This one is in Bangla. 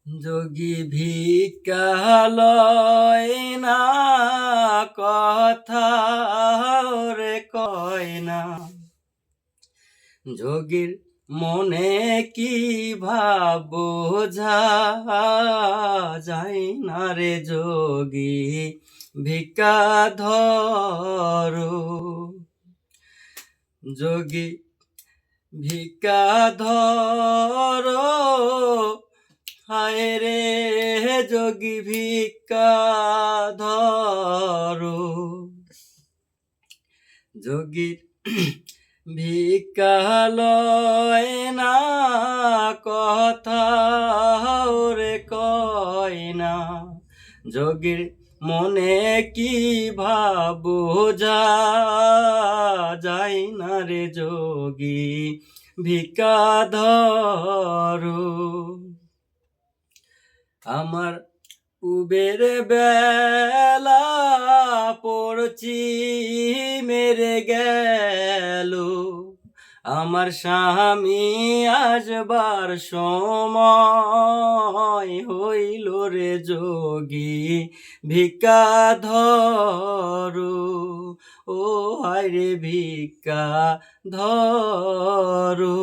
যোগী ভিক্ষা লয় না, কথা রে কয় না। যোগীর মনে কি ভাব বোঝা যায় না রে যোগী ভিক্ষা ধরো। যোগী ভিক্ষা ধরো, হায় রে যোগী ভিক্ষা ধরো। যোগীর ভিক্ষা লয় না, কথা রে কয় না। যোগীর মনে কি ভাব বোঝা যায় না রে যোগী ভিক্ষা ধরো। আমার উবের বেলা পড়ছি মেরে গেল, আমার স্বামী আসবার সময় হইল রে যোগী ভিক্ষা ধরো। ও হায় রে ভিক্ষা ধরো।